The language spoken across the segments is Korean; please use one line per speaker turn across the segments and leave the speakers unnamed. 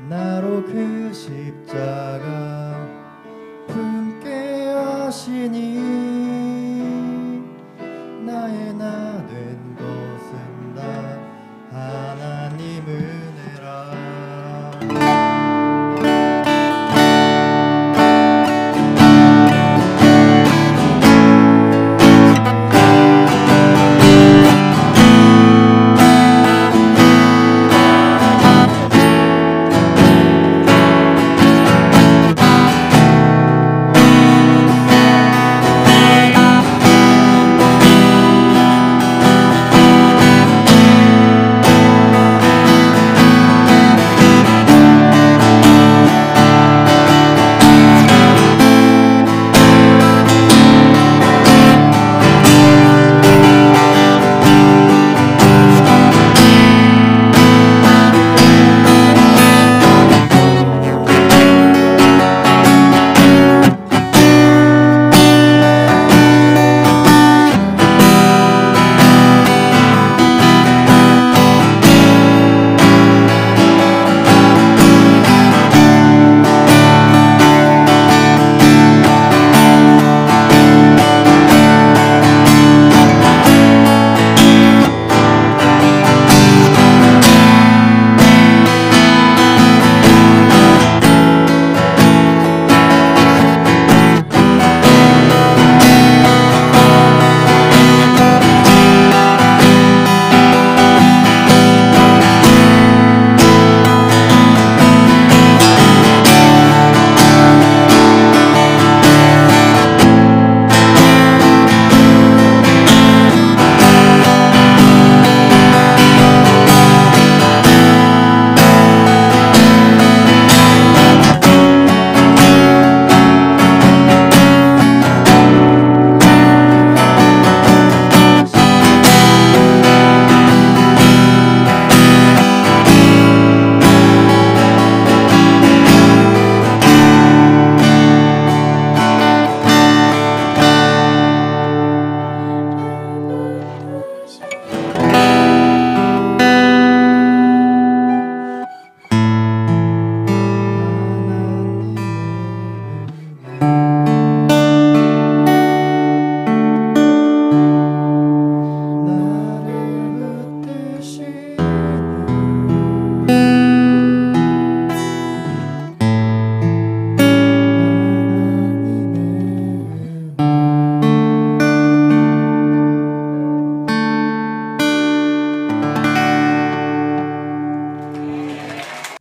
나로 그 십자가 품게 하시니 나의 나 된 것은 다 하나님 은혜라.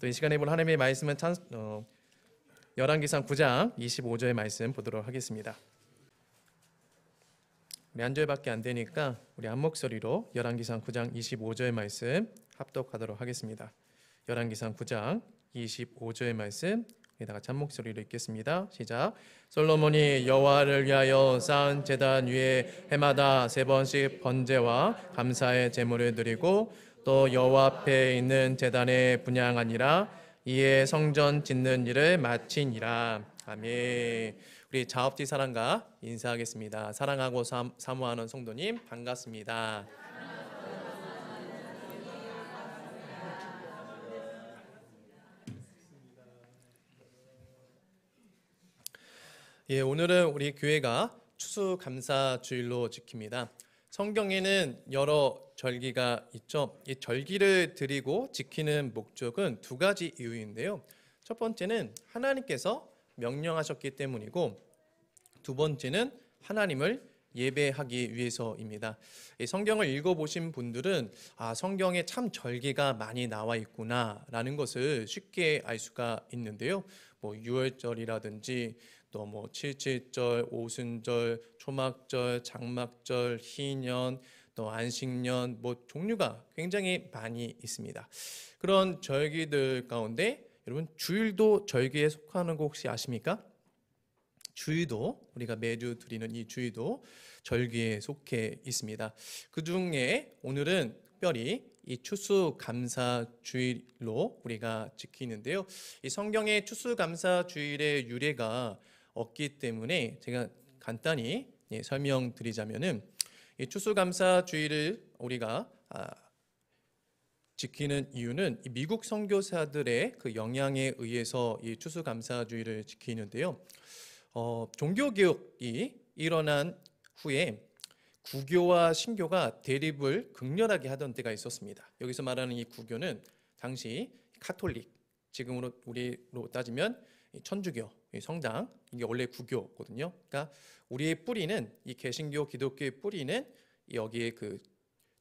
이 시간에 볼 하나님의 말씀은 열왕기상 9장 25절의 말씀 보도록 하겠습니다. 우리 한 절밖에 안 되니까 우리 한 목소리로 열왕기상 9장 25절의 말씀 합독하도록 하겠습니다. 열왕기상 9장 25절의 말씀 다 같이 한 목소리로 읽겠습니다. 시작. 솔로몬이 여호와를 위하여 쌓은 제단 위에 해마다 3번씩 번제와 감사의 제물을 드리고 또 여호와 앞에 있는 제단에 분향하니라. 이에 성전 짓는 일을 마치니라. 아멘. 우리 자업지 사랑과 인사하겠습니다. 사랑하고 사모하는 성도님 반갑습니다. 오늘은 우리 교회가 추수감사주일로 지킵니다. 성경에는 여러 절기가 있죠. 이 절기를 드리고 지키는 목적은 2가지 이유인데요. 첫 번째는 하나님께서 명령하셨기 때문이고, 2번째는 하나님을 예배하기 위해서입니다. 이 성경을 읽어보신 분들은 성경에 참 절기가 많이 나와 있구나라는 것을 쉽게 알 수가 있는데요. 유월절이라든지 또 칠칠절, 오순절, 초막절, 장막절, 희년, 또 안식년 종류가 굉장히 많이 있습니다. 그런 절기들 가운데 여러분 주일도 절기에 속하는 거 혹시 아십니까? 주일도 우리가 매주 드리는 이 주일도 절기에 속해 있습니다. 그 중에 오늘은 특별히 이 추수감사주일로 우리가 지키는데요. 이 성경의 추수감사주일의 유래가 없기 때문에 제가 간단히 설명드리자면은 이 추수감사주일을 우리가 지키는 이유는 이 미국 선교사들의 그 영향에 의해서 이 추수감사주의를 지키는데요. 종교개혁이 일어난 후에 구교와 신교가 대립을 극렬하게 하던 때가 있었습니다. 여기서 말하는 이 구교는 당시 카톨릭, 지금으로 우리로 따지면 천주교, 성당, 이게 원래 구교거든요. 그러니까 우리의 뿌리는 이 개신교, 기독교의 뿌리는 여기에 그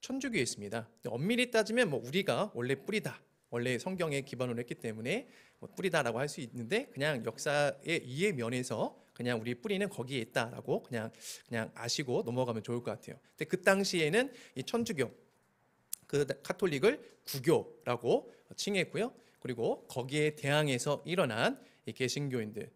천주교에 있습니다. 엄밀히 따지면 뭐 우리가 원래 뿌리다, 원래 성경에 기반으로 했기 때문에 뭐 뿌리다라고 할 수 있는데, 그냥 역사의 이해 면에서 그냥 우리 뿌리는 거기에 있다라고 그냥 아시고 넘어가면 좋을 것 같아요. 근데 그 당시에는 이 천주교, 그 카톨릭을 구교라고 칭했고요. 그리고 거기에 대항해서 일어난 이 개신교인들,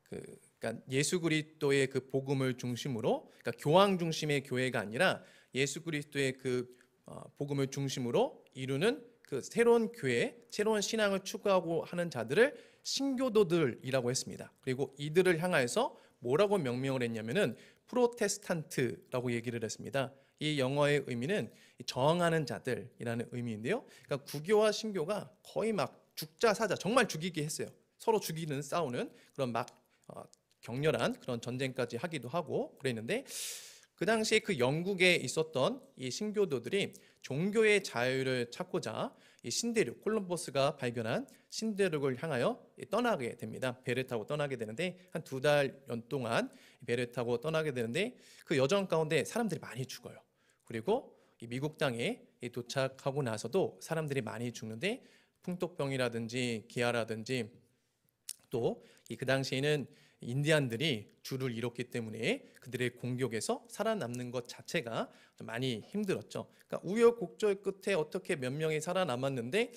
그러니까 예수 그리스도의 그 복음을 중심으로, 그러니까 교황 중심의 교회가 아니라 예수 그리스도의 그 복음을 중심으로 이루는 그 새로운 교회, 새로운 신앙을 추구하고 하는 자들을 신교도들이라고 했습니다. 그리고 이들을 향하여서 뭐라고 명명을 했냐면은 프로테스탄트라고 얘기를 했습니다. 이 영어의 의미는 저항하는 자들이라는 의미인데요. 그러니까 구교와 신교가 거의 막 죽자 사자, 정말 죽이게 했어요. 서로 죽이는, 싸우는 그런 막 격렬한 그런 전쟁까지 하기도 하고 그랬는데, 그 당시에 그 영국에 있었던 이 신교도들이 종교의 자유를 찾고자 이 신대륙, 콜럼버스가 발견한 신대륙을 향하여 떠나게 됩니다. 배를 타고 떠나게 되는데, 한 2달 동안 배를 타고 떠나게 되는데, 그 여정 가운데 사람들이 많이 죽어요. 그리고 이 미국 땅에 도착하고 나서도 사람들이 많이 죽는데, 풍토병이라든지 기아라든지, 또 그 당시에는 인디안들이 주를 이뤘기 때문에 그들의 공격에서 살아남는 것 자체가 좀 많이 힘들었죠. 그러니까 우여곡절 끝에 어떻게 몇 명이 살아남았는데,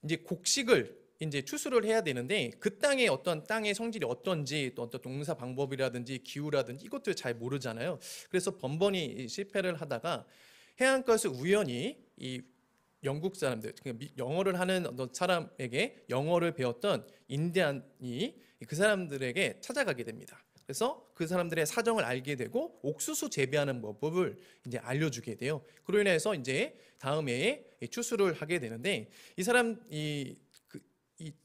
이제 곡식을 이제 추수를 해야 되는데, 그 땅의 어떤 땅의 성질이 어떤지, 또 어떤 농사 방법이라든지 기후라든지 이것들 잘 모르잖아요. 그래서 번번이 실패를 하다가 해안가에서 우연히 이 영국 사람들, 영어를 하는 어떤 사람에게 영어를 배웠던 인디안이 그 사람들에게 찾아가게 됩니다. 그래서 그 사람들의 사정을 알게 되고 옥수수 재배하는 법을 이제 알려주게 돼요. 그로 인해서 이제 다음 해에 추수를 하게 되는데, 이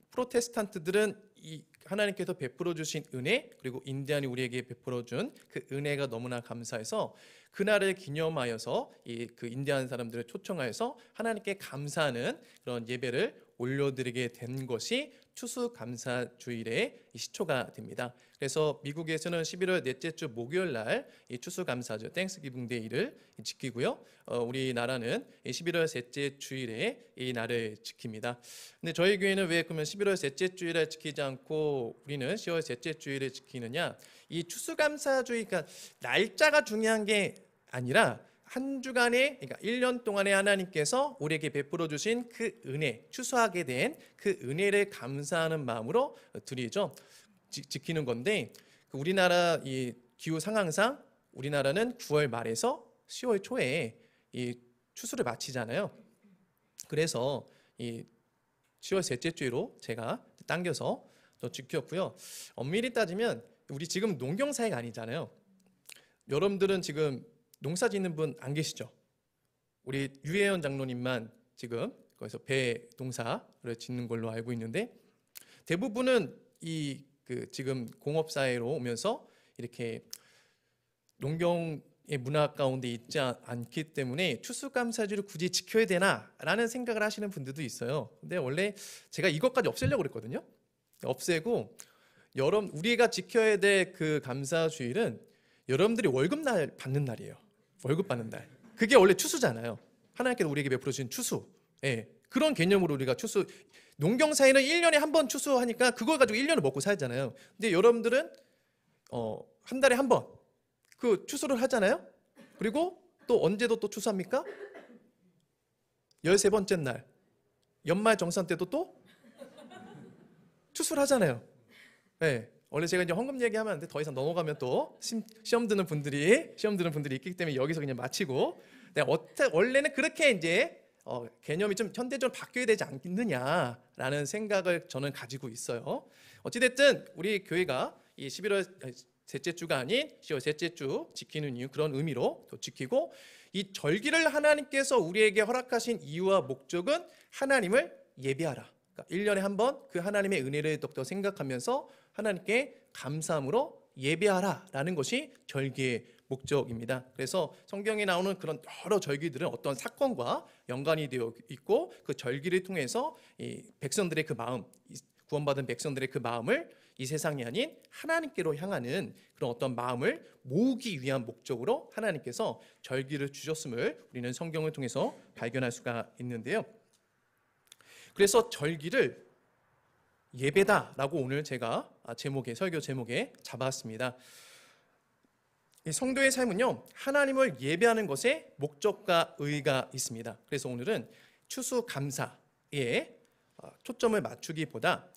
프로테스탄트들은 이 하나님께서 베풀어 주신 은혜, 그리고 인디안이 우리에게 베풀어 준 그 은혜가 너무나 감사해서 그날을 기념하여서 그 인디안 사람들을 초청하여서 하나님께 감사하는 그런 예배를 올려드리게 된 것이 추수감사주일의 시초가 됩니다. 그래서 미국에서는 11월 넷째 주 목요일 날 이 추수감사주 땡스기빙 데이를 지키고요. 우리나라는 11월 셋째 주일에 이 날을 지킵니다. 근데 저희 교회는 왜 그러면 11월 셋째 주일을 지키지 않고 우리는 10월 셋째 주일을 지키느냐? 이 추수감사주의, 그러니까 날짜가 중요한 게 아니라 한 주간에, 그러니까 1년 동안에 하나님께서 우리에게 베풀어 주신 그 은혜, 추수하게 된 그 은혜를 감사하는 마음으로 드리죠. 지키는 건데, 우리나라 이 기후 상황상 우리나라는 9월 말에서 10월 초에 이 추수를 마치잖아요. 그래서 이 10월 셋째 주로 제가 당겨서 또 지켰고요. 엄밀히 따지면 우리 지금 농경사회가 아니잖아요. 여러분들은 지금 농사 짓는 분 안 계시죠? 우리 유혜연 장로님만 지금 거기서 배 농사를 짓는 걸로 알고 있는데, 대부분은 지금 공업사회로 오면서 이렇게 농경의 문화 가운데 있지 않기 때문에 추수감사주를 굳이 지켜야 되나라는 생각을 하시는 분들도 있어요. 근데 원래 제가 이것까지 없애려고 그랬거든요. 없애고, 우리가 지켜야 될 그 감사주일은 여러분들이 월급날 받는 날이에요. 월급 받는 날. 그게 원래 추수잖아요. 하나님께서 우리에게 베풀어 주신 추수. 예. 그런 개념으로 우리가 농경사회는 1년에 한 번 추수하니까 그걸 가지고 1년을 먹고 살잖아요. 근데 여러분들은 한 달에 한 번 그 추수를 하잖아요. 그리고 또 언제도 또 추수합니까? 13번째 날 연말 정산 때도 또 추수를 하잖아요. 예. 원래 제가 이제 헌금 얘기하면 안 돼. 더 이상 넘어가면 또 시험 드는 분들이 있기 때문에 여기서 그냥 마치고, 원래는 그렇게 이제 개념이 좀 현대적으로 바뀌어야 되지 않느냐라는 생각을 저는 가지고 있어요. 어찌됐든 우리 교회가 이 11월 셋째 주가 아닌 10월 셋째 주 지키는 이유, 그런 의미로 또 지키고, 이 절기를 하나님께서 우리에게 허락하신 이유와 목적은 하나님을 예배하라. 그러니까 1년에 한 번 그 하나님의 은혜를 더욱더 생각하면서 하나님께 감사함으로 예배하라라는 것이 절기의 목적입니다. 그래서 성경에 나오는 그런 여러 절기들은 어떤 사건과 연관이 되어 있고, 그 절기를 통해서 이 백성들의 그 마음, 구원받은 백성들의 그 마음을 이 세상이 아닌 하나님께로 향하는 그런 어떤 마음을 모으기 위한 목적으로 하나님께서 절기를 주셨음을 우리는 성경을 통해서 발견할 수가 있는데요. 그래서 절기를 예배다라고 오늘 제가 설교 제목에 잡았습니다. 이 성도의 삶은요, 하나님을 예배하는 것에 목적과 의의가 있습니다. 그래서 오늘은 추수감사에 초점을 맞추기보다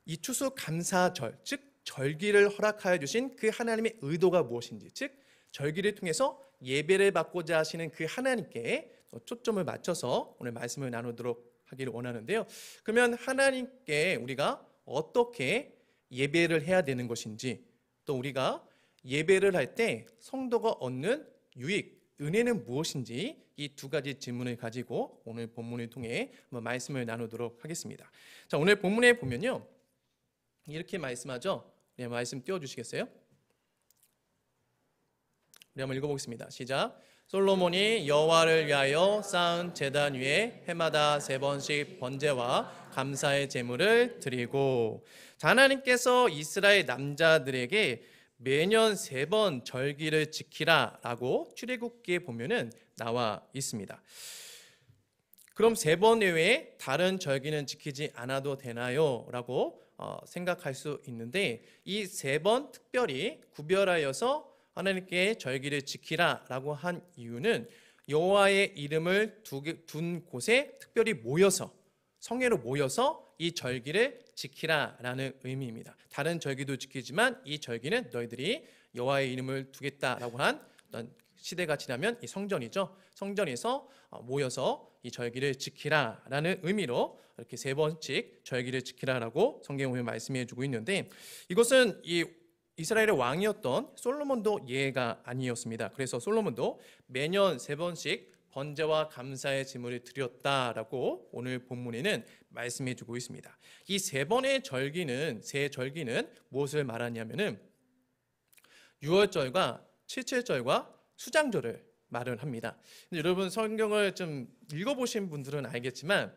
이 추수감사절, 즉 절기를 허락하여 주신 그 하나님의 의도가 무엇인지, 즉 절기를 통해서 예배를 받고자 하시는 그 하나님께 초점을 맞춰서 오늘 말씀을 나누도록 하기를 원하는데요. 그러면 하나님께 우리가 어떻게 예배를 해야 되는 것인지, 또 우리가 예배를 할 때 성도가 얻는 유익, 은혜는 무엇인지, 이 두 가지 질문을 가지고 오늘 본문을 통해 한번 말씀을 나누도록 하겠습니다. 자, 오늘 본문에 보면요, 이렇게 말씀하죠. 네, 말씀 띄워주시겠어요? 네, 한번 읽어보겠습니다. 시작. 솔로몬이 여호와를 위하여 쌓은 제단 위에 해마다 3번씩 번제와 감사의 제물을 드리고, 하나님께서 이스라엘 남자들에게 매년 3번 절기를 지키라라고 출애굽기에 보면은 나와 있습니다. 그럼 3번 외에 다른 절기는 지키지 않아도 되나요? 라고 생각할 수 있는데, 이 3번 특별히 구별하여서 하나님께 절기를 지키라라고 한 이유는 여호와의 이름을 둔 곳에 특별히 모여서, 성회로 모여서 이 절기를 지키라라는 의미입니다. 다른 절기도 지키지만 이 절기는 너희들이 여호와의 이름을 두겠다라고 한 어떤 시대가 지나면 이 성전이죠. 성전에서 모여서 이 절기를 지키라라는 의미로 이렇게 3번씩 절기를 지키라라고 성경에 보면 말씀해 주고 있는데, 이것은 이 이스라엘의 왕이었던 솔로몬도 예가 아니었습니다. 그래서 솔로몬도 매년 3번씩 번제와 감사의 제물을 드렸다라고 오늘 본문에는 말씀해 주고 있습니다. 이 3번의 절기는, 세 절기는 무엇을 말하냐면은 유월절과 칠칠절과 수장절을 말을 합니다. 여러분 성경을 좀 읽어보신 분들은 알겠지만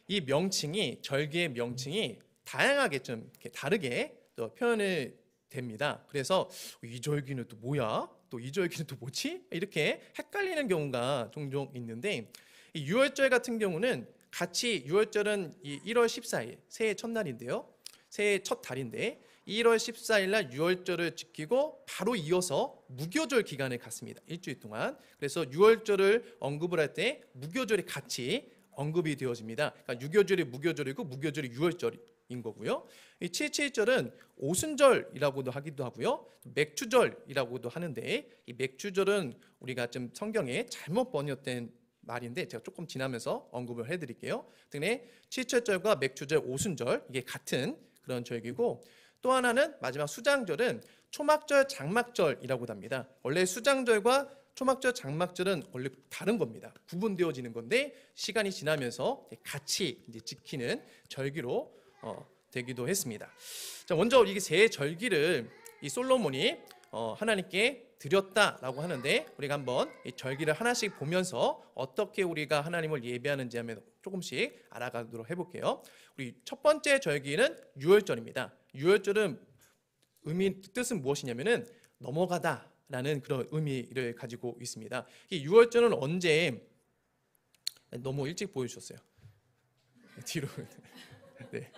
이 명칭이, 절기의 명칭이 다양하게 좀 이렇게 다르게 또 표현을 됩니다. 그래서 이 절기는 또 뭐야? 또 이 절기는 또 뭐지? 이렇게 헷갈리는 경우가 종종 있는데, 이 유월절 같은 경우는 같이, 유월절은 이 1월 14일 새해 첫날인데요. 새해 첫 달인데 1월 14일 날 유월절을 지키고 바로 이어서 무교절 기간을 갖습니다. 일주일 동안. 그래서 유월절을 언급을 할 때 무교절이 같이 언급이 되어집니다. 그러니까 유교절이 무교절이고 무교절이 유월절인 거고요. 이 칠칠절은 오순절이라고도 하기도 하고요, 맥추절이라고도 하는데, 이 맥추절은 우리가 좀 성경에 잘못 번역된 말인데 제가 조금 지나면서 언급을 해드릴게요. 등에 칠칠절과 맥추절, 오순절 이게 같은 그런 절기고, 또 하나는 마지막 수장절은 초막절, 장막절이라고도 합니다. 원래 수장절과 초막절, 장막절은 원래 다른 겁니다. 구분되어지는 건데 시간이 지나면서 같이 이제 지키는 절기로 되기도 했습니다. 자, 먼저 이게 세 절기를 이 솔로몬이 하나님께 드렸다라고 하는데, 우리가 한번 이 절기를 하나씩 보면서 어떻게 우리가 하나님을 예배하는지 하면 조금씩 알아가도록 해볼게요. 우리 첫 번째 절기는 유월절입니다. 유월절은 뜻은 무엇이냐면은 넘어가다라는 그런 의미를 가지고 있습니다. 이 유월절은 언제, 너무 일찍 보여주셨어요. 뒤로. 네.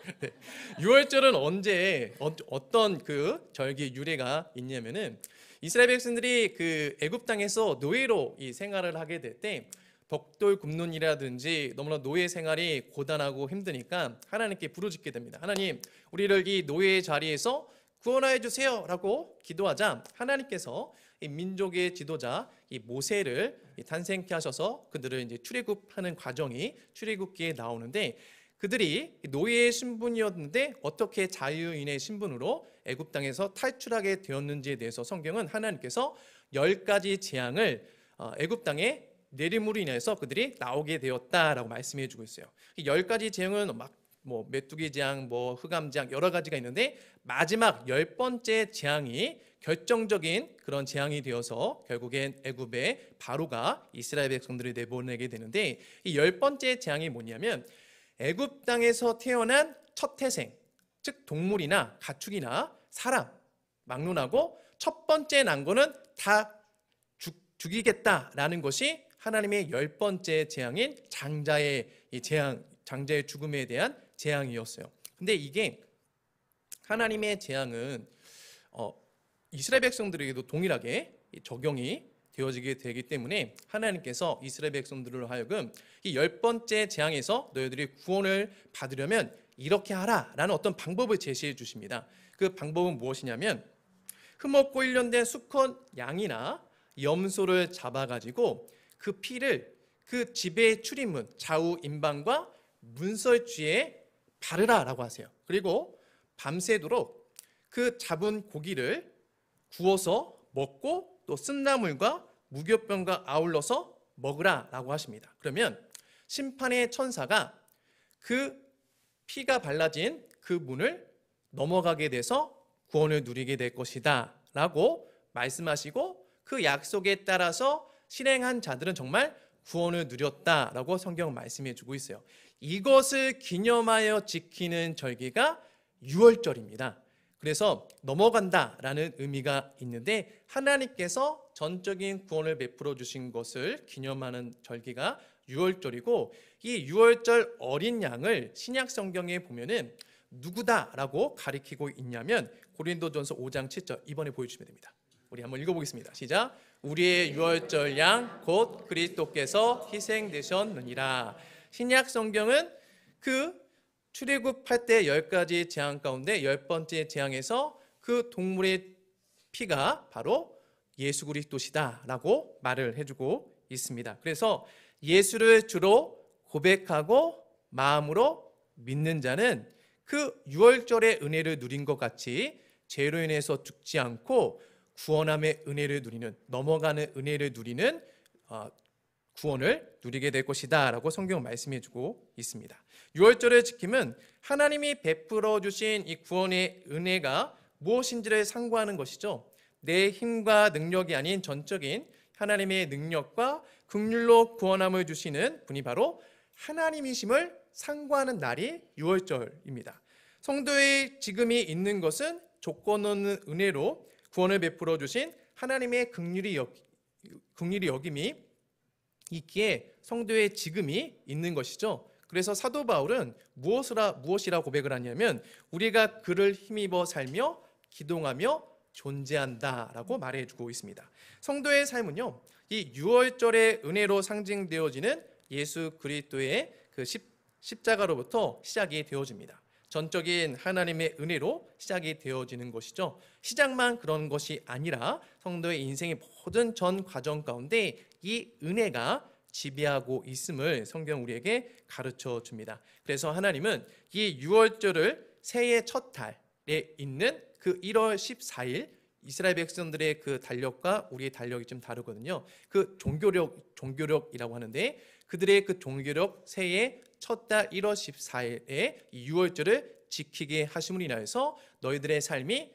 유월절은 언제, 어떤 그 절기 유래가 있냐면은, 이스라엘 백성들이 그 애굽 땅에서 노예로 이 생활을 하게 될 때 벽돌 굽는 일이라든지 너무나 노예 생활이 고단하고 힘드니까 하나님께 부르짖게 됩니다. 하나님, 우리를 이 노예의 자리에서 구원하여 주세요라고 기도하자 하나님께서 이 민족의 지도자 이 모세를 탄생케 하셔서 그들을 이제 출애굽하는 과정이 출애굽기에 나오는데, 그들이 노예의 신분이었는데 어떻게 자유인의 신분으로 애굽 땅에서 탈출하게 되었는지에 대해서 성경은 하나님께서 10가지 재앙을 애굽 땅에 내림으로 인해서 그들이 나오게 되었다라고 말씀해 주고 있어요. 이 10가지 재앙은 뭐 메뚜기 재앙, 뭐 흑암 재앙 여러 가지가 있는데 마지막 10번째 재앙이 결정적인 그런 재앙이 되어서 결국엔 애굽의 바로가 이스라엘 백성들을 내보내게 되는데 이 10번째 재앙이 뭐냐면 애굽 땅에서 태어난 첫 태생, 즉 동물이나 가축이나 사람 막론하고 첫 번째 난 거는 다 죽이겠다라는 것이 하나님의 10번째 재앙인 장자의 이 재앙, 장자의 죽음에 대한 재앙이었어요. 근데 이게 하나님의 재앙은 이스라엘 백성들에게도 동일하게 적용이 되어지게 되기 때문에 하나님께서 이스라엘 백성들로 하여금 이 10번째 재앙에서 너희들이 구원을 받으려면 이렇게 하라라는 어떤 방법을 제시해 주십니다. 그 방법은 무엇이냐면 흠없고 일련된 수컷 양이나 염소를 잡아가지고 그 피를 그 집의 출입문 좌우 임방과 문설주에 바르라라고 하세요. 그리고 밤새도록 그 잡은 고기를 구워서 먹고 또 쓴나물과 무교병과 아울러서 먹으라라고 하십니다. 그러면 심판의 천사가 그 피가 발라진 그 문을 넘어가게 돼서 구원을 누리게 될 것이다 라고 말씀하시고 그 약속에 따라서 실행한 자들은 정말 구원을 누렸다라고 성경은 말씀해 주고 있어요. 이것을 기념하여 지키는 절기가 유월절입니다. 그래서 넘어간다라는 의미가 있는데 하나님께서 전적인 구원을 베풀어 주신 것을 기념하는 절기가 유월절이고 이 유월절 어린 양을 신약 성경에 보면은 누구다라고 가리키고 있냐면 고린도전서 5장 7절 이번에 보여주시면 됩니다. 우리 한번 읽어보겠습니다. 시작. 우리의 유월절 양 곧 그리스도께서 희생되셨느니라. 신약 성경은 그 출애굽할 때 10가지 재앙 가운데 10번째 재앙에서 그 동물의 피가 바로 예수 그리스도시다라고 말을 해주고 있습니다. 그래서 예수를 주로 고백하고 마음으로 믿는 자는 그 유월절의 은혜를 누린 것 같이 죄로 인해서 죽지 않고 구원함의 은혜를 누리는, 넘어가는 은혜를 누리는 구원을 누리게 될 것이다 라고 성경은 말씀해 주고 있습니다. 유월절을 지킴은 하나님이 베풀어 주신 이 구원의 은혜가 무엇인지를 상고하는 것이죠. 내 힘과 능력이 아닌 전적인 하나님의 능력과 긍휼로 구원함을 주시는 분이 바로 하나님이심을 상고하는 날이 유월절입니다. 성도의 지금이 있는 것은 조건 없는 은혜로 구원을 베풀어 주신 하나님의 긍휼이 여김이 있기에 성도의 지금이 있는 것이죠. 그래서 사도 바울은 무엇이라 고백을 하냐면 우리가 그를 힘입어 살며 기동하며 존재한다라고 말해주고 있습니다. 성도의 삶은요, 이 유월절의 은혜로 상징되어지는 예수 그리스도의 그 십자가로부터 시작이 되어집니다. 전적인 하나님의 은혜로 시작이 되어지는 것이죠. 시작만 그런 것이 아니라 성도의 인생의 모든 전 과정 가운데 이 은혜가 지배하고 있음을 성경 우리에게 가르쳐 줍니다. 그래서 하나님은 이 유월절을 새해 첫 달에 있는 그 1월 14일 이스라엘 백성들의 그 달력과 우리의 달력이 좀 다르거든요. 그 종교력이라고 하는데 그들의 그 종교력 새해 첫 달 1월 14일에 이 유월절을 지키게 하심으로 인하여서 너희들의 삶이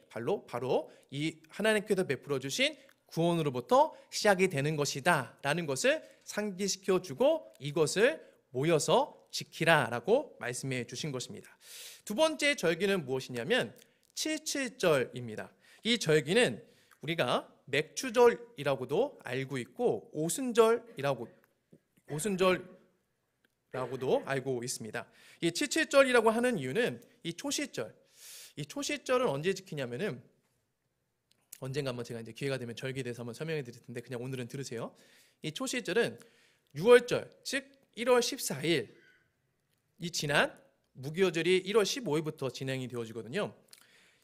바로 이 하나님께서 베풀어 주신 구원으로부터 시작이 되는 것이다 라는 것을 상기시켜 주고 이것을 모여서 지키라라고 말씀해 주신 것입니다. 두 번째 절기는 무엇이냐면 칠칠절입니다. 이 절기는 우리가 맥추절이라고도 알고 있고 오순절이라고도 알고 있습니다. 이 칠칠절이라고 하는 이유는 이 초시절은 언제 지키냐면은 언젠가 한번 제가 이제 기회가 되면 절기에 대해서 한번 설명해 드릴 텐데 그냥 오늘은 들으세요. 이 초시절은 유월절, 즉 1월 14일 이 지난 무교절이 1월 15일부터 진행이 되어지거든요.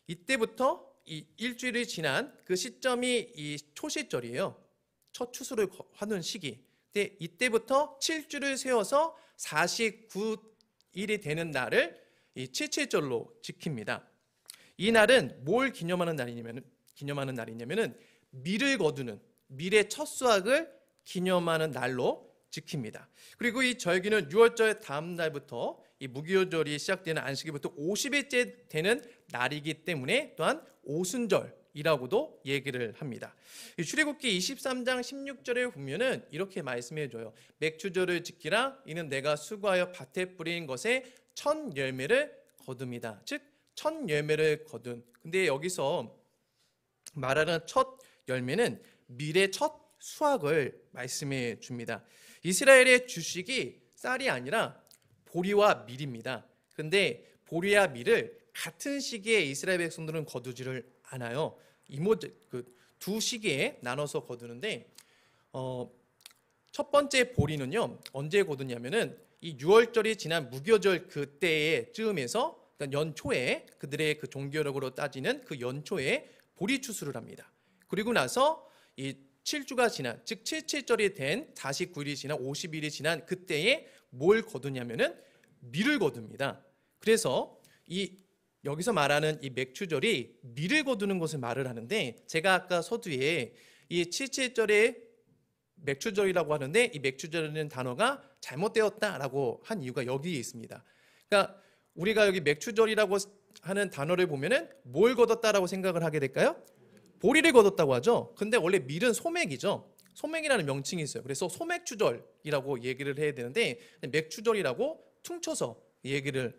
이때부터 이 일주일이 지난 그 시점이 이 초시절이에요. 첫 추수를 하는 시기. 근데 이때부터 7주를 세워서 49 일이 되는 날을 이 칠칠절로 지킵니다. 이 날은 뭘 기념하는 날이냐면은 밀을 거두는 밀의 첫 수확을 기념하는 날로 지킵니다. 그리고 이 절기는 6월절 다음 날부터 이 무교절이 시작되는 안식일부터 50일째 되는 날이기 때문에 또한 오순절이라고도 얘기를 합니다. 이 출애굽기 23장 16절에 보면은 이렇게 말씀해 줘요. 맥추절을 지키라. 이는 내가 수고하여 밭에 뿌린 것에 첫 열매를 거둡니다. 즉 첫 열매를 거둔. 근데 여기서 말하는 첫 열매는 밀의 첫 수확을 말씀해 줍니다. 이스라엘의 주식이 쌀이 아니라 보리와 밀입니다. 그런데 보리와 밀을 같은 시기에 이스라엘 백성들은 거두지를 않아요. 두 시기에 나눠서 거두는데 첫 번째 보리는요 언제 거두냐면은 이 6월절이 지난 무교절 그때의 즈음에서 그러니까 연초에 그들의 그 종교력으로 따지는 그 연초에 보리 추수를 합니다. 그리고 나서 이 7주가 지난 즉 77절이 된 49일이 지난 50일이 지난 그때에 뭘 거두냐면은 밀을 거둡니다. 그래서 이 여기서 말하는 이 맥추절이 밀을 거두는 것을 말을 하는데 제가 아까 서두에 이 77절에 맥추절이라고 하는데 이 맥추절이라는 단어가 잘못되었다라고 한 이유가 여기에 있습니다. 그러니까 우리가 여기 맥추절이라고 하는 단어를 보면은 뭘 거뒀다라고 생각을 하게 될까요? 보리를 거뒀다고 하죠. 근데 원래 밀은 소맥이죠. 소맥이라는 명칭이 있어요. 그래서 소맥추절이라고 얘기를 해야 되는데 맥추절이라고 퉁쳐서 얘기를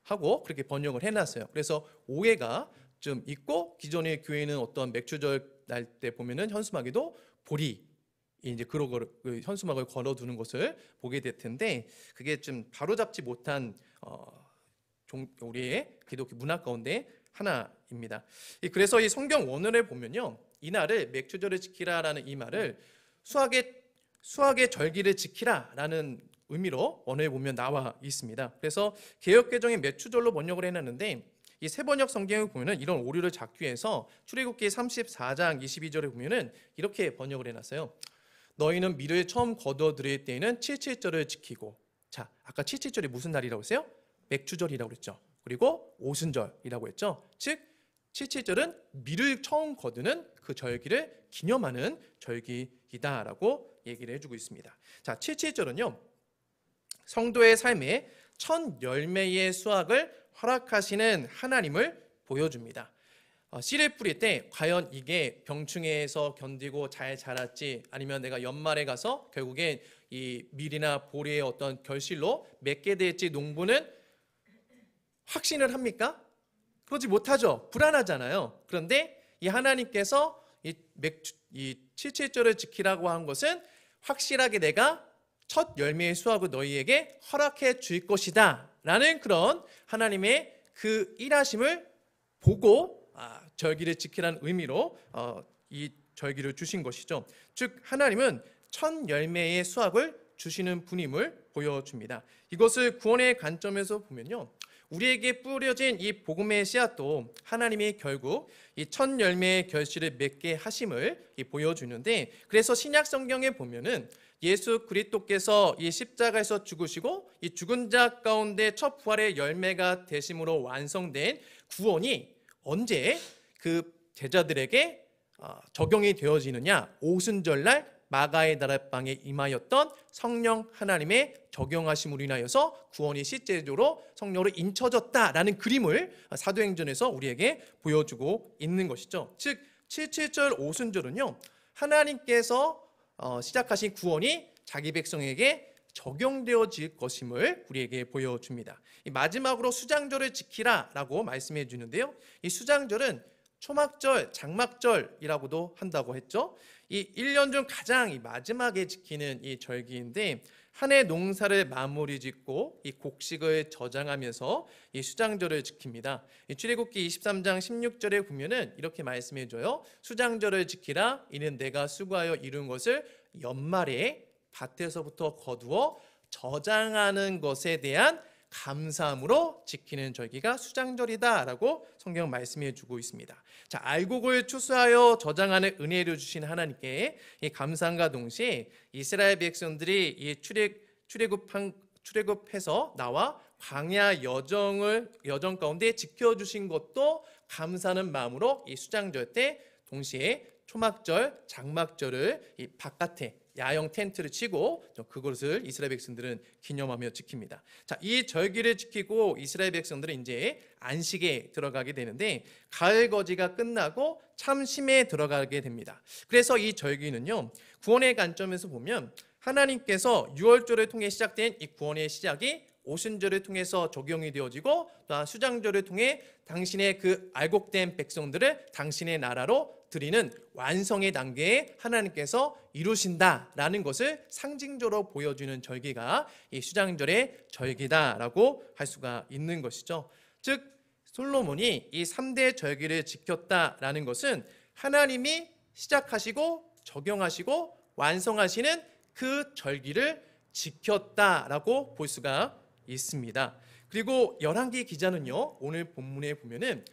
하고 그렇게 번역을 해놨어요. 그래서 오해가 좀 있고 기존의 교회는 어떤 맥추절 날 때 보면은 현수막에도 보리 이제 그런 거를 현수막을 걸어두는 것을 보게 될 텐데 그게 좀 바로잡지 못한 우리의 기독교 문화 가운데 하나입니다. 그래서 이 성경 원어를 보면요, 이 날을 맥추절을 지키라라는 이 말을 수학의 절기를 지키라라는 의미로 원어에 보면 나와 있습니다. 그래서 개역개정의 맥추절로 번역을 해놨는데 이 새 번역 성경을 보면은 이런 오류를 잡기 위해서 출애굽기 34장 22절에 보면은 이렇게 번역을 해놨어요. 너희는 밀을 처음 거두어들일 때에는 칠칠절을 지키고, 자 아까 칠칠절이 무슨 날이라고 했어요? 맥추절이라고 그랬죠. 그리고 오순절이라고 했죠. 즉 칠칠절은 밀을 처음 거두는 그 절기를 기념하는 절기이다라고 얘기를 해주고 있습니다. 자, 칠칠절은요 성도의 삶에 첫 열매의 수확을 허락하시는 하나님을 보여줍니다. 씨를 뿌릴 때 과연 이게 병충해에서 견디고 잘 자랄지 아니면 내가 연말에 가서 결국에 이 밀이나 보리의 어떤 결실로 맺게 될지 농부는 확신을 합니까? 그러지 못하죠. 불안하잖아요. 그런데 이 하나님께서 이 칠칠절을 지키라고 한 것은 확실하게 내가 첫 열매의 수확을 너희에게 허락해 줄 것이다 라는 그런 하나님의 그 일하심을 보고 절기를 지키라는 의미로 이 절기를 주신 것이죠. 즉 하나님은 첫 열매의 수확을 주시는 분임을 보여줍니다. 이것을 구원의 관점에서 보면요, 우리에게 뿌려진 이 복음의 씨앗도 하나님이 결국 이 첫 열매의 결실을 맺게 하심을 보여주는데, 그래서 신약 성경에 보면은 예수 그리스도께서 이 십자가에서 죽으시고 이 죽은 자 가운데 첫 부활의 열매가 되심으로 완성된 구원이 언제 그 제자들에게 적용이 되어지느냐? 오순절날 마가의 다락방에 임하였던 성령 하나님의 적용하심으로 인하여서 구원이 실제적으로 성령으로 인쳐졌다라는 그림을 사도행전에서 우리에게 보여주고 있는 것이죠. 즉 77절 오순절은요, 하나님께서 시작하신 구원이 자기 백성에게 적용되어질 것임을 우리에게 보여줍니다. 마지막으로 수장절을 지키라라고 말씀해 주는데요, 이 수장절은 초막절, 장막절이라고도 한다고 했죠. 이 1년 중 가장 이 마지막에 지키는 이 절기인데, 한 해 농사를 마무리 짓고 이 곡식을 저장하면서 이 수장절을 지킵니다. 이 출애굽기 23장 16절에 보면은 이렇게 말씀해 줘요. 수장절을 지키라. 이는 내가 수고하여 이룬 것을 연말에 밭에서부터 거두어 저장하는 것에 대한 감사함으로 지키는 절기가 수장절이다라고 성경 말씀해 주고 있습니다. 자, 알곡을 추수하여 저장하는 은혜를 주신 하나님께 이 감사함과 동시에 이스라엘 백성들이 이 출애굽해서 나와 광야 여정 가운데 지켜주신 것도 감사하는 마음으로 이 수장절 때 동시에 초막절, 장막절을 이 바깥에 야영 텐트를 치고 그것을 이스라엘 백성들은 기념하며 지킵니다. 자, 이 절기를 지키고 이스라엘 백성들은 이제 안식에 들어가게 되는데 가을 거지가 끝나고 참심에 들어가게 됩니다. 그래서 이 절기는요, 구원의 관점에서 보면 하나님께서 유월절을 통해 시작된 이 구원의 시작이 오순절을 통해서 적용이 되어지고 또 수장절을 통해 당신의 그 알곡된 백성들을 당신의 나라로 드리는 완성의 단계에 하나님께서 이루신다라는 것을 상징적으로 보여주는 절기가 이 수장절의 절기다라고 할 수가 있는 것이죠. 즉 솔로몬이 이 3대 절기를 지켰다라는 것은 하나님이 시작하시고 적용하시고 완성하시는 그 절기를 지켰다라고 볼 수가 있습니다. 그리고 열왕기 기자는요, 오늘 본문에 보면은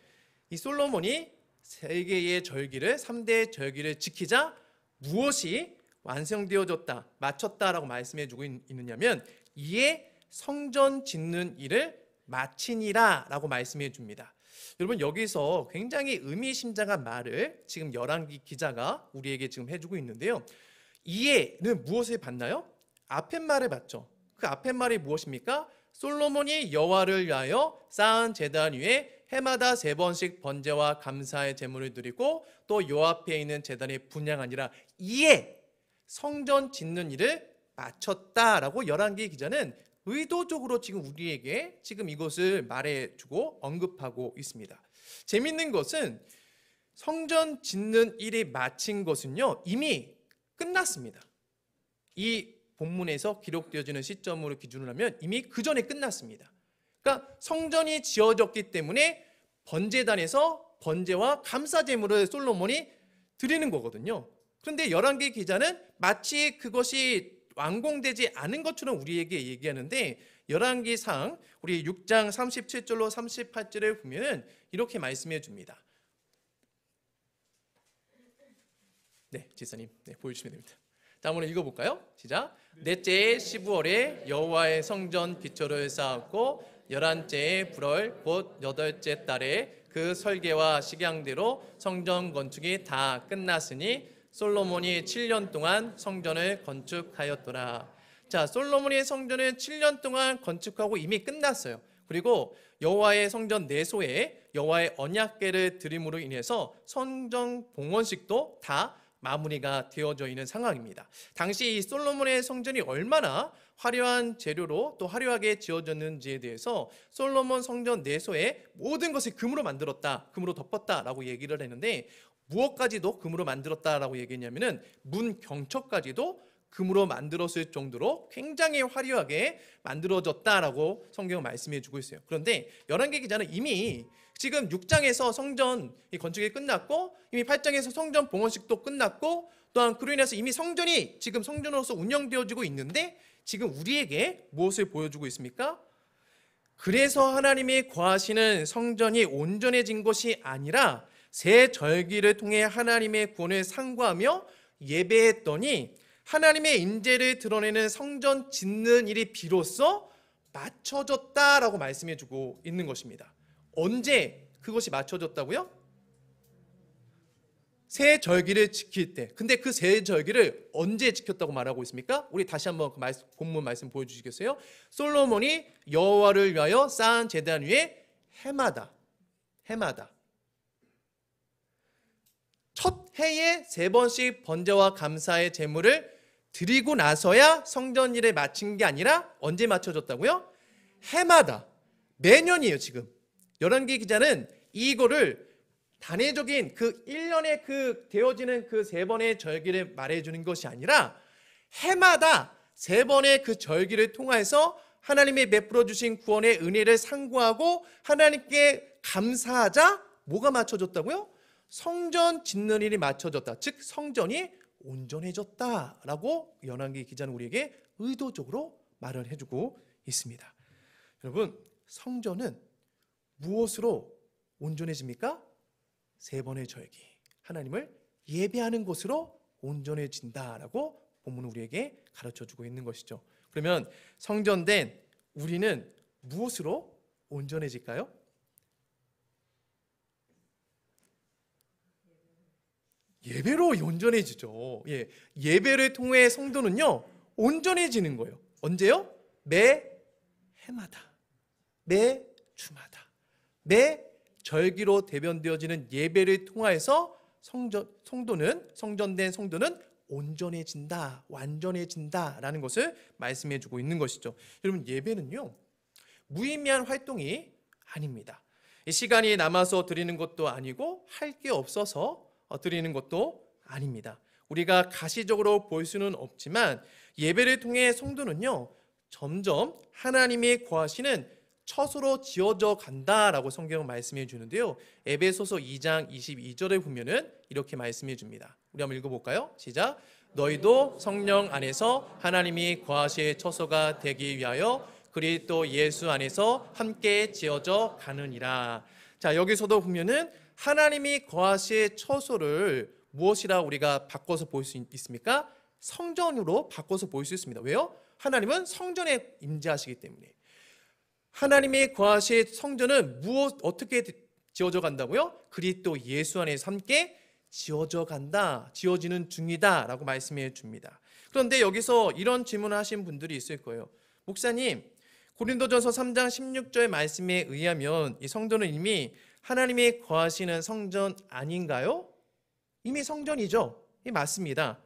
이 솔로몬이 3개의 절기를 3대 절기를 지키자 무엇이 완성되어졌다, 마쳤다라고 말씀해 주고 있느냐면 이에 성전 짓는 일을 마치니라 라고 말씀해 줍니다. 여러분, 여기서 굉장히 의미심장한 말을 지금 열왕기 기자가 우리에게 지금 해주고 있는데요, 이에는 무엇을 받나요? 앞에 말을 받죠. 그 앞에 말이 무엇입니까? 솔로몬이 여호와를 위하여 쌓은 제단 위에 해마다 3번씩 번제와 감사의 제물을 드리고 또 요 앞에 있는 제단에 분향하니라. 이에 성전 짓는 일을 마쳤다라고 열왕기 기자는 의도적으로 지금 우리에게 지금 이것을 말해주고 언급하고 있습니다. 재밌는 것은 성전 짓는 일이 마친 것은요, 이미 끝났습니다. 이 본문에서 기록되어지는 시점으로 기준을 하면 이미 그 전에 끝났습니다. 그러니까 성전이 지어졌기 때문에 번제단에서 번제와 감사 제물을 솔로몬이 드리는 거거든요. 그런데 열왕기 기자는 마치 그것이 완공되지 않은 것처럼 우리에게 얘기하는데 열왕기상 우리 6장 37절로 38절을 보면 이렇게 말씀해 줍니다. 네, 지사님, 네, 보여주시면 됩니다. 자, 한번 읽어볼까요? 시작. 넷째의 15월에 여호와의 성전 기초를 쌓았고 11째의 불월 곧 8째 달에 그 설계와 식양대로 성전 건축이 다 끝났으니 솔로몬이 7년 동안 성전을 건축하였더라. 자, 솔로몬의 성전을 7년 동안 건축하고 이미 끝났어요. 그리고 여호와의 성전 내소에 여호와의 언약궤를 드림으로 인해서 성전 봉헌식도 다 마무리가 되어져 있는 상황입니다. 당시 이 솔로몬의 성전이 얼마나 화려한 재료로 또 화려하게 지어졌는지에 대해서 솔로몬 성전 내소에 모든 것을 금으로 만들었다, 금으로 덮었다라고 얘기를 했는데 무엇까지도 금으로 만들었다라고 얘기했냐면은 문 경처까지도 금으로 만들었을 정도로 굉장히 화려하게 만들어졌다라고 성경은 말씀해 주고 있어요. 그런데 열왕기 기자는 이미 지금 6장에서 성전 건축이 끝났고 이미 8장에서 성전 봉헌식도 끝났고 또한 그로 인해서 이미 성전이 지금 성전으로서 운영되어지고 있는데 지금 우리에게 무엇을 보여주고 있습니까? 그래서 하나님이 거하시는 성전이 온전해진 것이 아니라 새 절기를 통해 하나님의 구원을 상고하며 예배했더니 하나님의 인재를 드러내는 성전 짓는 일이 비로소 맞춰졌다라고 말씀해 주고 있는 것입니다. 언제 그것이 맞춰졌다고요? 새 절기를 지킬 때. 근데 그 새 절기를 언제 지켰다고 말하고 있습니까? 우리 다시 한번 그 본문 말씀 보여주시겠어요? 솔로몬이 여호와를 위하여 쌓은 제단 위에 해마다 첫 해에 3번씩 번제와 감사의 제물을 드리고 나서야 성전 일을 마친 게 아니라 언제 맞춰졌다고요? 해마다, 매년이에요. 지금 열왕기 기자는 이거를 단회적인 그 1년에 그 되어지는 그 3번의 절기를 말해주는 것이 아니라 해마다 3번의 그 절기를 통해서 하나님이 베풀어 주신 구원의 은혜를 상고하고 하나님께 감사하자 뭐가 맞춰졌다고요? 성전 짓는 일이 맞춰졌다. 즉 성전이 온전해졌다라고 열왕기 기자는 우리에게 의도적으로 말을 해주고 있습니다. 여러분, 성전은 무엇으로 온전해집니까? 3번의 절기, 하나님을 예배하는 것으로 온전해진다라고 본문은 우리에게 가르쳐주고 있는 것이죠. 그러면 성전된 우리는 무엇으로 온전해질까요? 예배로 온전해지죠. 예, 예배를 통해 성도는요 온전해지는 거예요. 언제요? 매 해마다, 매 주마다, 매 절기로 대변되어지는 예배를 통하여서 성전된 성도는 온전해진다, 완전해진다라는 것을 말씀해 주고 있는 것이죠. 여러분, 예배는요 무의미한 활동이 아닙니다. 시간이 남아서 드리는 것도 아니고 할 게 없어서 드리는 것도 아닙니다. 우리가 가시적으로 볼 수는 없지만 예배를 통해 성도는요 점점 하나님이 거하시는 처소로 지어져 간다라고 성경은 말씀해 주는데요, 에베소서 2장 22절에 보면은 이렇게 말씀해 줍니다. 우리 한번 읽어볼까요? 시작. 너희도 성령 안에서 하나님이 거하실 처소가 되기 위하여 그리스도 예수 안에서 함께 지어져 가느니라. 자, 여기서도 보면은 하나님이 거하실 처소를 무엇이라 우리가 바꿔서 볼 수 있습니까? 성전으로 바꿔서 볼 수 있습니다. 왜요? 하나님은 성전에 임재하시기 때문에. 하나님이 거하실 성전은 어떻게 지어져 간다고요? 그리스도 예수 안에서 함께 지어져 간다, 지어지는 중이다 라고 말씀해 줍니다. 그런데 여기서 이런 질문을 하신 분들이 있을 거예요. 목사님, 고린도전서 3장 16절 말씀에 의하면 이 성전은 이미 하나님이 거하시는 성전 아닌가요? 이미 성전이죠. 맞습니다.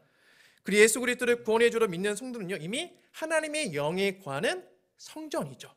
그리고 예수 그리스도를 구원의 주로 믿는 성도는요 이미 하나님의 영에 거하는 성전이죠.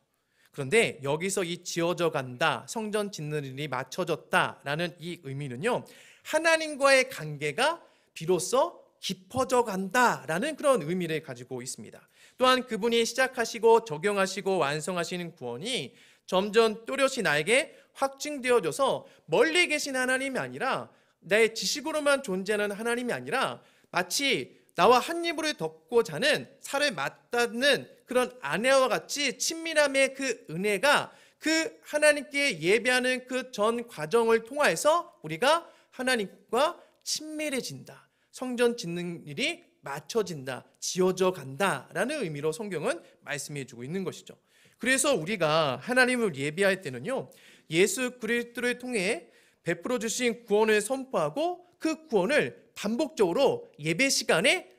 그런데 여기서 이 지어져 간다, 성전 짓는 일이 맞춰졌다라는 이 의미는요 하나님과의 관계가 비로소 깊어져 간다라는 그런 의미를 가지고 있습니다. 또한 그분이 시작하시고 적용하시고 완성하시는 구원이 점점 또렷이 나에게 확증되어져서 멀리 계신 하나님이 아니라 내 지식으로만 존재하는 하나님이 아니라 마치 나와 한 이불을 덮고 자는 살을 맞닿는 그런 아내와 같이 친밀함의 그 은혜가 그 하나님께 예배하는 그 전 과정을 통해서 우리가 하나님과 친밀해진다, 성전 짓는 일이 맞춰진다, 지어져 간다라는 의미로 성경은 말씀해 주고 있는 것이죠. 그래서 우리가 하나님을 예배할 때는요 예수 그리스도를 통해 베풀어 주신 구원을 선포하고 그 구원을 반복적으로 예배 시간에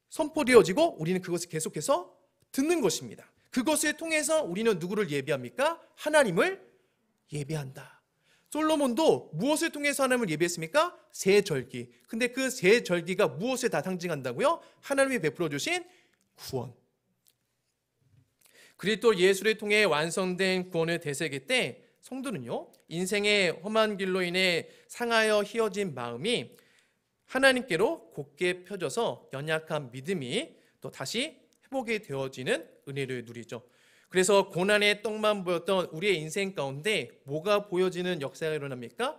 선포되어지고 우리는 그것을 계속해서 듣는 것입니다. 그것을 통해서 우리는 누구를 예배합니까? 하나님을 예배한다. 솔로몬도 무엇을 통해서 하나님을 예배했습니까? 세 절기. 근데 그 세 절기가 무엇을 다 상징한다고요? 하나님이 베풀어 주신 구원. 그리스도 예수를 통해 완성된 구원을 되새길 때 성도는요 인생의 험한 길로 인해 상하여 휘어진 마음이 하나님께로 곧게 펴져서 연약한 믿음이 또 다시 회복이 되어지는 은혜를 누리죠. 그래서 고난의 떡만 보였던 우리의 인생 가운데 뭐가 보여지는 역사가 일어납니까?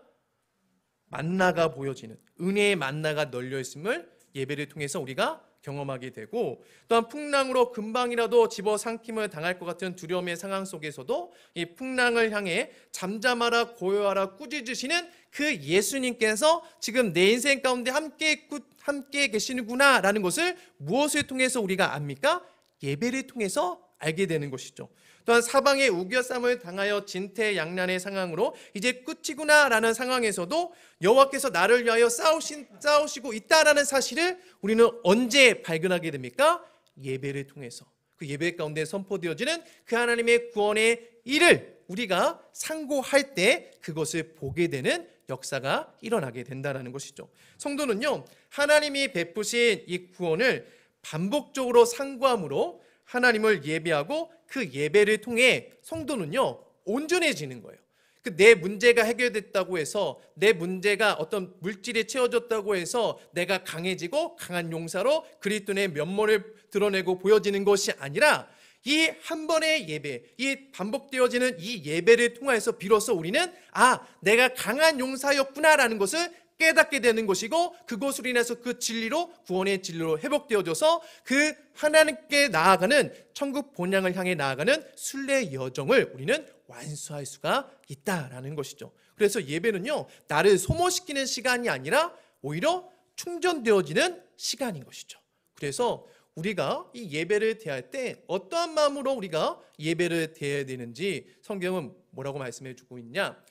만나가 보여지는, 은혜의 만나가 널려 있음을 예배를 통해서 우리가 경험하게 되고, 또한 풍랑으로 금방이라도 집어삼킴을 당할 것 같은 두려움의 상황 속에서도 이 풍랑을 향해 잠잠하라 고요하라 꾸짖으시는 그 예수님께서 지금 내 인생 가운데 함께 계시는구나 라는 것을 무엇을 통해서 우리가 압니까? 예배를 통해서 알게 되는 것이죠. 또한 사방의 우겨쌈을 당하여 진퇴양난의 상황으로 이제 끝이구나 라는 상황에서도 여호와께서 나를 위하여 싸우시고 있다라는 사실을 우리는 언제 발견하게 됩니까? 예배를 통해서. 그 예배 가운데 선포되어지는 그 하나님의 구원의 일을 우리가 상고할 때 그것을 보게 되는 역사가 일어나게 된다는 것이죠. 성도는요 하나님이 베푸신 이 구원을 반복적으로 상고함으로 하나님을 예배하고 그 예배를 통해 성도는요 온전해지는 거예요. 내 문제가 해결됐다고 해서, 내 문제가 어떤 물질이 채워졌다고 해서 내가 강해지고 강한 용사로 그리스도의 면모를 드러내고 보여지는 것이 아니라 이 한 번의 예배, 이 반복되어지는 이 예배를 통해서 비로소 우리는 내가 강한 용사였구나라는 것을 깨닫게 되는 것이고, 그것으로 인해서 그 진리로, 구원의 진리로 회복되어져서 그 하나님께 나아가는 천국 본향을 향해 나아가는 순례 여정을 우리는 완수할 수가 있다라는 것이죠. 그래서 예배는요 나를 소모시키는 시간이 아니라 오히려 충전되어지는 시간인 것이죠. 그래서 우리가 이 예배를 대할 때 어떠한 마음으로 우리가 예배를 대해야 되는지 성경은 뭐라고 말씀해 주고 있냐?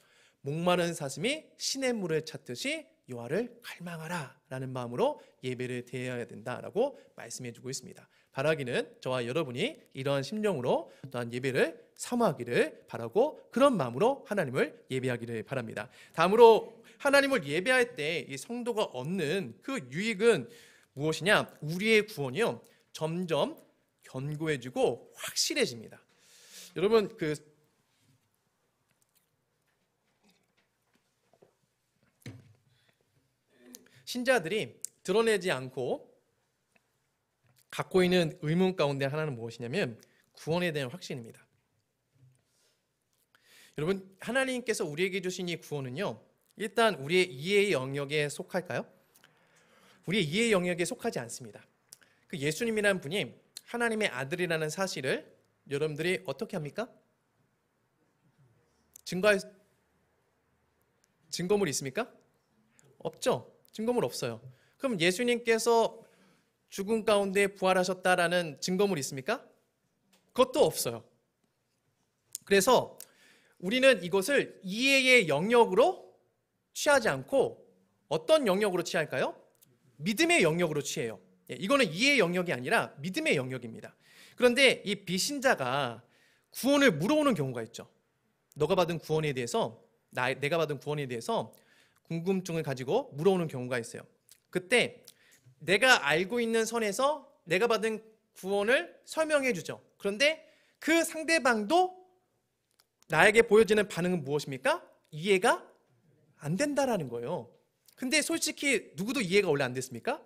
목마른 사슴이 시냇물을 찾듯이 여호와를 갈망하라 라는 마음으로 예배를 드려야 된다라고 말씀해 주고 있습니다. 바라기는 저와 여러분이 이러한 심령으로 또한 예배를 사모하기를 바라고 그런 마음으로 하나님을 예배하기를 바랍니다. 다음으로 하나님을 예배할 때 이 성도가 얻는 그 유익은 무엇이냐? 우리의 구원이요 점점 견고해지고 확실해집니다. 여러분 신자들이 드러내지 않고 갖고 있는 의문 가운데 하나는 무엇이냐면 구원에 대한 확신입니다. 여러분, 하나님께서 우리에게 주신 이 구원은요, 일단 우리의 이해의 영역에 속할까요? 우리의 이해의 영역에 속하지 않습니다. 그 예수님이라는 분이 하나님의 아들이라는 사실을 여러분들이 어떻게 합니까? 증거물이 있습니까? 없죠. 증거물 없어요. 그럼 예수님께서 죽음 가운데 부활하셨다라는 증거물이 있습니까? 그것도 없어요. 그래서 우리는 이것을 이해의 영역으로 취하지 않고 어떤 영역으로 취할까요? 믿음의 영역으로 취해요. 이거는 이해의 영역이 아니라 믿음의 영역입니다. 그런데 이 비신자가 구원을 물어오는 경우가 있죠. 내가 받은 구원에 대해서 궁금증을 가지고 물어오는 경우가 있어요. 그때 내가 알고 있는 선에서 내가 받은 구원을 설명해 주죠. 그런데 그 상대방도 나에게 보여지는 반응은 무엇입니까? 이해가 안 된다라는 거예요. 근데 솔직히 누구도 이해가 원래 안 됐습니까?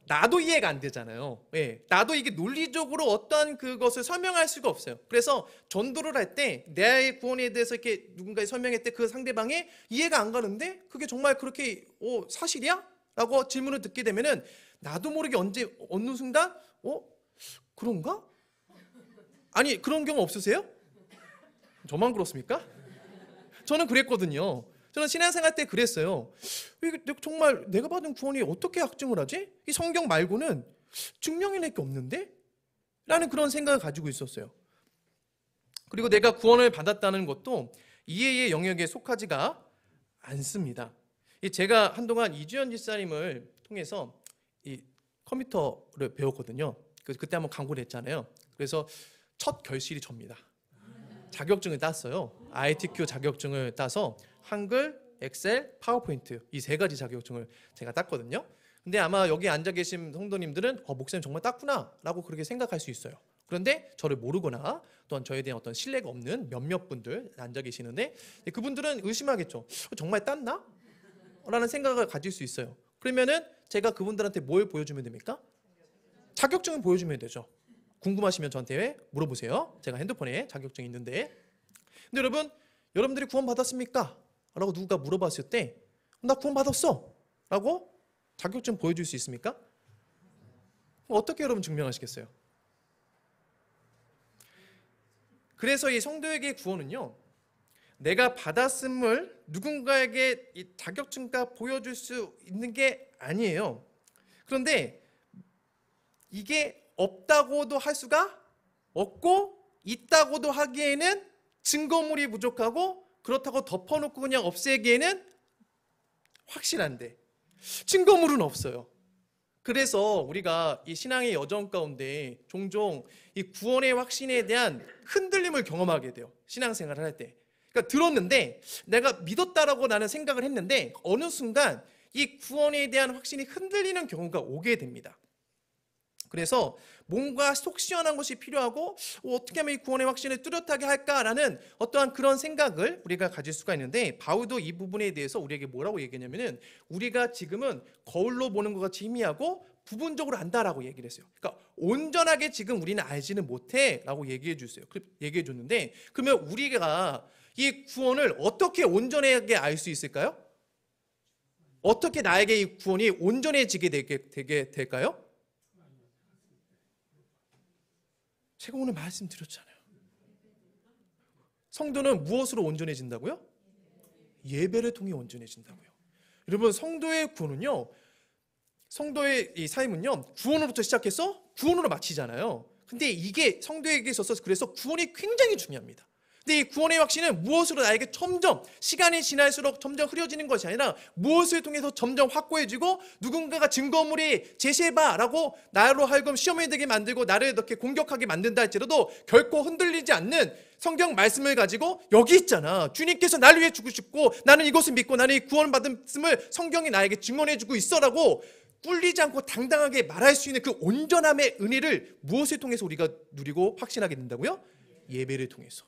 나도 이해가 안 되잖아요. 예, 나도 이게 논리적으로 어떠한 그것을 설명할 수가 없어요. 그래서 전도를 할 때 내 구원에 대해서 이렇게 누군가에 설명할 때 그 상대방이 이해가 안 가는데 그게 정말 그렇게 사실이야? 라고 질문을 듣게 되면은 나도 모르게 어느 순간 그런가? 아니 그런 경우 없으세요? 저만 그렇습니까? 저는 그랬거든요. 저는 신앙생활 때 그랬어요. 정말 내가 받은 구원이 어떻게 확증을 하지? 이 성경 말고는 증명해낼 게 없는데? 라는 그런 생각을 가지고 있었어요. 그리고 내가 구원을 받았다는 것도 이해의 영역에 속하지가 않습니다. 제가 한동안 이주연 집사님을 통해서 이 컴퓨터를 배웠거든요. 그때 한번 광고를 했잖아요. 그래서 첫 결실이 접니다. 자격증을 땄어요. ITQ 자격증을 따서 한글, 엑셀, 파워포인트 이 세 가지 자격증을 제가 땄거든요. 근데 아마 여기 앉아 계신 성도님들은 목사님 정말 땄구나 라고 그렇게 생각할 수 있어요. 그런데 저를 모르거나 또한 저에 대한 어떤 신뢰가 없는 몇몇 분들 앉아 계시는데 그분들은 의심하겠죠. 정말 땄나? 라는 생각을 가질 수 있어요. 그러면은 제가 그분들한테 뭘 보여주면 됩니까? 자격증을 보여주면 되죠. 궁금하시면 저한테 물어보세요. 제가 핸드폰에 자격증이 있는데. 근데 여러분들이 구원 받았습니까? 라고 누가 물어봤을 때 나 구원 받았어 라고 자격증 보여줄 수 있습니까? 어떻게 여러분 증명하시겠어요? 그래서 이 성도에게 구원은요, 내가 받았음을 누군가에게 이 자격증과 보여줄 수 있는 게 아니에요. 그런데 이게 없다고도 할 수가 없고 있다고도 하기에는 증거물이 부족하고 그렇다고 덮어놓고 그냥 없애기에는 확실한데 증거물은 없어요. 그래서 우리가 이 신앙의 여정 가운데 종종 이 구원의 확신에 대한 흔들림을 경험하게 돼요. 신앙생활을 할 때. 그러니까 들었는데 내가 믿었다라고 나는 생각을 했는데 어느 순간 이 구원에 대한 확신이 흔들리는 경우가 오게 됩니다. 그래서 뭔가 속 시원한 것이 필요하고 어떻게 하면 이 구원의 확신을 뚜렷하게 할까라는 어떠한 그런 생각을 우리가 가질 수가 있는데 바울도 이 부분에 대해서 우리에게 뭐라고 얘기했냐면은 우리가 지금은 거울로 보는 것 같이 희미하고 부분적으로 안다라고 얘기를 했어요. 그러니까 온전하게 지금 우리는 알지는 못해라고 얘기해 줬는데 그러면 우리가 이 구원을 어떻게 온전하게 알 수 있을까요? 어떻게 나에게 이 구원이 온전해지게 되게 될까요? 제가 오늘 말씀드렸잖아요. 성도는 무엇으로 온전해진다고요? 예배를 통해 온전해진다고요. 여러분 성도의 구원은요, 성도의 이 삶은요, 구원으로부터 시작해서 구원으로 마치잖아요. 근데 이게 성도에게 있어서 그래서 구원이 굉장히 중요합니다. 근데 이 구원의 확신은 무엇으로 나에게 점점 시간이 지날수록 점점 흐려지는 것이 아니라 무엇을 통해서 점점 확고해지고 누군가가 증거물이 제시해봐라고 나로 하여금 시험에 들게 만들고 나를 이렇게 공격하게 만든다 할지라도 결코 흔들리지 않는 성경 말씀을 가지고 여기 있잖아. 주님께서 나를 위해 죽으셨고 나는 이것을 믿고 나는 이 구원받음을 성경이 나에게 증언해주고 있어라고 꿀리지 않고 당당하게 말할 수 있는 그 온전함의 은혜를 무엇을 통해서 우리가 누리고 확신하게 된다고요? 예배를 통해서.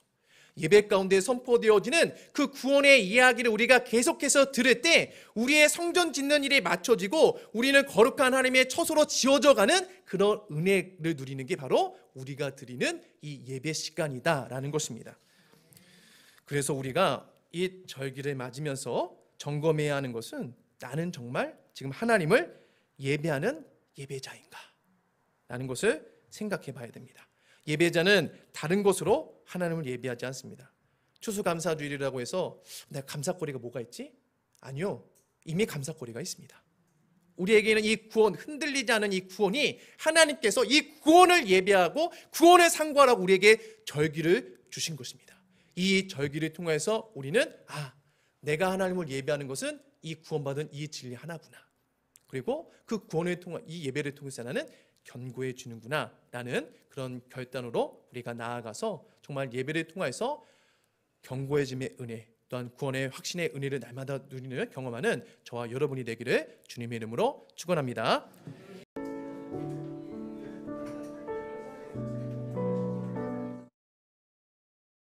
예배 가운데 선포되어지는 그 구원의 이야기를 우리가 계속해서 들을 때 우리의 성전 짓는 일에 맞춰지고 우리는 거룩한 하나님의 처소로 지어져가는 그런 은혜를 누리는 게 바로 우리가 드리는 이 예배 시간이다라는 것입니다. 그래서 우리가 이 절기를 맞으면서 점검해야 하는 것은 나는 정말 지금 하나님을 예배하는 예배자인가? 라는 것을 생각해 봐야 됩니다. 예배자는 다른 것으로 하나님을 예배하지 않습니다. 추수감사주일이라고 해서 내가 감사거리가 뭐가 있지? 아니요. 이미 감사거리가 있습니다. 우리에게는 이 구원, 흔들리지 않은 이 구원이 하나님께서 이 구원을 예배하고 구원을 상고하라고 우리에게 절기를 주신 것입니다. 이 절기를 통해서 우리는 내가 하나님을 예배하는 것은 이 구원받은 이 진리 하나구나. 그리고 그 구원을 통한 이 예배를 통해서 나는 견고해 주는구나 라는 그런 결단으로 우리가 나아가서 정말 예배를 통해서 견고해짐의 은혜 또한 구원의 확신의 은혜를 날마다 누리는 경험하는 저와 여러분이 되기를 주님의 이름으로 축원합니다.